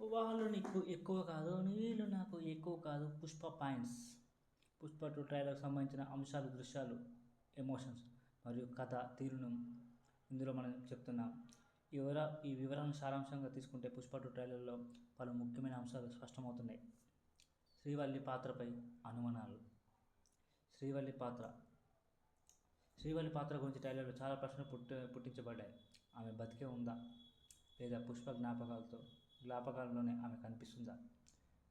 వాళ్ళు నీకు ఎక్కువ కాదు, నీళ్ళు నాకు ఎక్కువ కాదు. పుష్ప పాయింట్స్. పుష్ప 2 ట్రైలర్కి సంబంధించిన అంశాలు, దృశ్యాలు, ఎమోషన్స్ మరియు కథ తీరును ఇందులో మనం చెప్తున్నాం. ఈ వివరాలను సారాంశంగా తీసుకుంటే పుష్ప 2 ట్రైలర్లో పలు ముఖ్యమైన అంశాలు స్పష్టమవుతున్నాయి. శ్రీవల్లి పాత్రపై అనుమానాలు. శ్రీవల్లి పాత్ర గురించి ట్రైలర్లో చాలా ప్రశ్నలు పుట్టించబడ్డాయి. ఆమె బతికే ఉందా, లేదా పుష్ప జ్ఞాపకాలలోనే ఆమె కనిపిస్తుందా?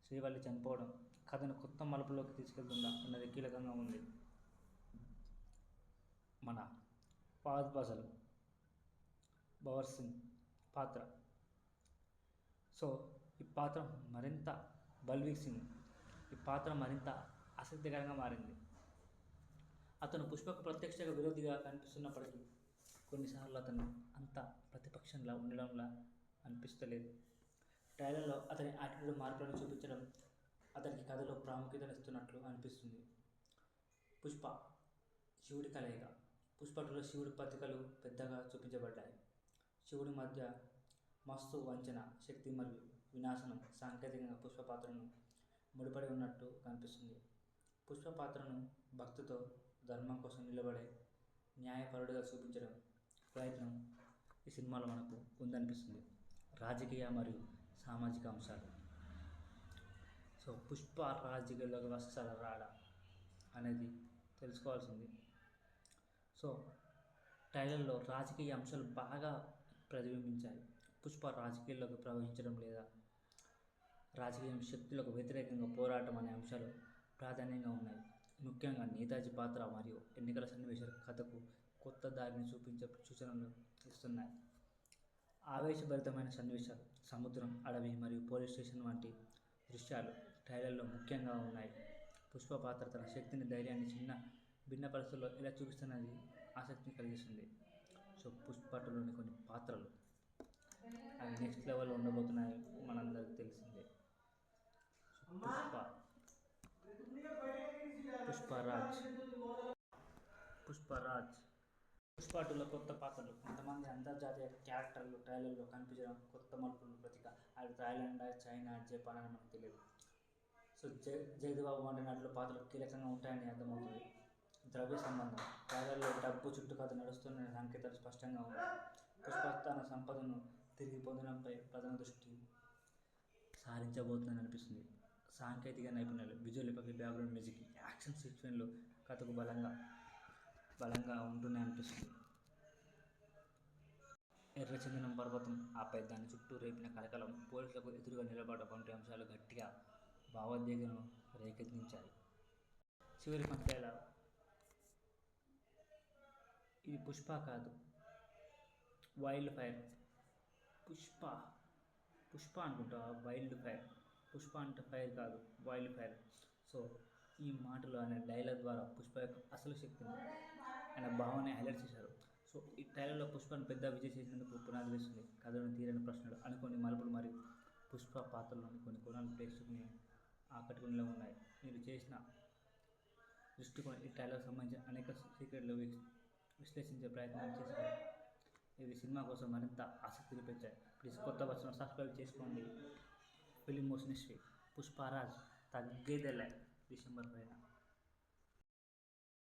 శ్రీవల్లి చనిపోవడం కథను కొత్త మలుపులోకి తీసుకెళ్తుందా అన్నది కీలకంగా ఉంది. మన ఫహద్ భగత్ సింగ్ పాత్ర. ఈ పాత్ర మరింత బల్బీర్ సింగ్. ఈ పాత్ర మరింత ఆసక్తికరంగా మారింది. అతను పుష్పకు ప్రత్యక్ష విరోధిగా కనిపిస్తున్నప్పటికీ కొన్నిసార్లు అతను అంత ప్రతిపక్షంలా ఉండడంలా అనిపిస్తలేదు. ట్రైలర్లో అతని యాటిట్యూడ్ మార్పులను చూపించడం అతనికి కథలో ప్రాముఖ్యతనిస్తున్నట్లు అనిపిస్తుంది. పుష్ప శివుడి కలయిక. పుష్ప 2లో శివుడి పత్రికలు పెద్దగా చూపించబడ్డాయి. శివుడి మధ్య మస్తు వంచన, శక్తి మరియు వినాశనం సాంకేతికంగా పుష్ప పాత్రను ముడిపడి ఉన్నట్టు కనిపిస్తుంది. పుష్ప పాత్రను భక్తితో, ధర్మం కోసం నిలబడే న్యాయపరుడిగా చూపించడం ప్రయత్నం ఈ సినిమాలో మనకు ఉందనిపిస్తుంది. రాజకీయ మరియు సామాజిక అంశాలు. పుష్ప రాజకీయాల్లోకి వస్తాడా రాడా అనేది తెలుసుకోవాల్సింది. ట్రైలర్లో రాజకీయ అంశాలు బాగా ప్రతిబింబించాయి. పుష్ప రాజకీయాల్లోకి ప్రవహించడం లేదా రాజకీయ శక్తులకు వ్యతిరేకంగా పోరాటం అనే అంశాలు ప్రాధాన్యంగా ఉన్నాయి. ముఖ్యంగా నేతాజీ పాత్ర మరియు ఎన్నికల సన్నివేశాలు కథకు కొత్త దారిని చూపించే సూచనలు ఇస్తున్నాయి. ఆవేశభరితమైన సన్నివేశాలు, సముద్రం, అడవి మరియు పోలీస్ స్టేషన్ వంటి దృశ్యాలు ట్రైలర్లో ముఖ్యంగా ఉన్నాయి. పుష్ప పాత్ర తన శక్తిని, ధైర్యాన్ని భిన్న పరిస్థితుల్లో ఎలా చూపిస్తున్నది ఆసక్తిని కలిగిస్తుంది. పుష్ప 2లోని కొన్ని పాత్రలు అవి నెక్స్ట్ లెవెల్లో ఉండబోతున్నాయి, మనందరికీ తెలిసిందే. పుష్పరాజ్. పుష్ప 2లో కొత్త పాత్రలు, కొంతమంది అంతర్జాతీయ క్యారెక్టర్లు ట్రైలర్లో కనిపించడం కొత్త మలుపులు ప్రతీక. అది థాయిలాండ్, చైనా, జపాన్ అని మనకు తెలియదు. జగపతిబాబు వంటి నటుల పాత్రలు కీలకంగా ఉంటాయని అర్థమవుతుంది. ద్రవ్య సంబంధం. ట్రైలర్లో డబ్బు చుట్టూ కథ నడుస్తున్న సంకేతాలు స్పష్టంగా ఉన్నాయి. పుష్ప తన సంపదను తిరిగి పొందడంపై ప్రధాన దృష్టి సారించబోతుందని అనిపిస్తుంది. సాంకేతిక నైపుణ్యాలు, visual effects, background music, action సీక్వెన్స్లు కథకు బలంగా ఉంటున్నాయి అనిపిస్తుంది. ఎర్రచందనం పర్వతం, ఆపై దాని చుట్టూ రేపిన కలకలం, పోలీసులకు ఎదురుగా నిలబడడం వంటి అంశాలు గట్టిగా భావోద్వేగాలను రేకెత్తించాయి. చివరి పంచ్ డైలాగ్. ఇది పుష్ప కాదు, వైల్డ్ ఫైర్. పుష్ప అనుకుంటా, వైల్డ్ ఫైర్. పుష్ప అంటే ఫైర్ కాదు, వైల్డ్ ఫైర్. ఈ మాటలు అనే డైలాగ్ ద్వారా పుష్ప యొక్క అసలు శక్తిని, ఆయన భావాన్ని హైలైట్ చేశారు. ఈ ట్రైలర్లో పుష్పను పెద్ద విజయ్ చేసేందుకు పునాది వేస్తుంది. కథలోని తీరని ప్రశ్నలు, అనుకోని మలుపులు మరియు పుష్ప పాత్రలోని కొన్ని కోణాలు ప్రేక్షకుని ఆకట్టుకునేలా ఉన్నాయి. మీరు చేసిన దృష్టికోణం ఈ ట్రైలర్కి సంబంధించిన అనేక సీక్రెట్లు విశ్లేషించే ప్రయత్నం చేశారు. ఇవి సినిమా కోసం మరింత ఆసక్తిని పెంచాయి. ప్లీజ్ కొత్త వచ్చిన సబ్స్క్రైబ్ చేసుకోండి. Film motion history. పుష్పరాజ్ తగ్గేదేలే. డిసెంబర్ 5.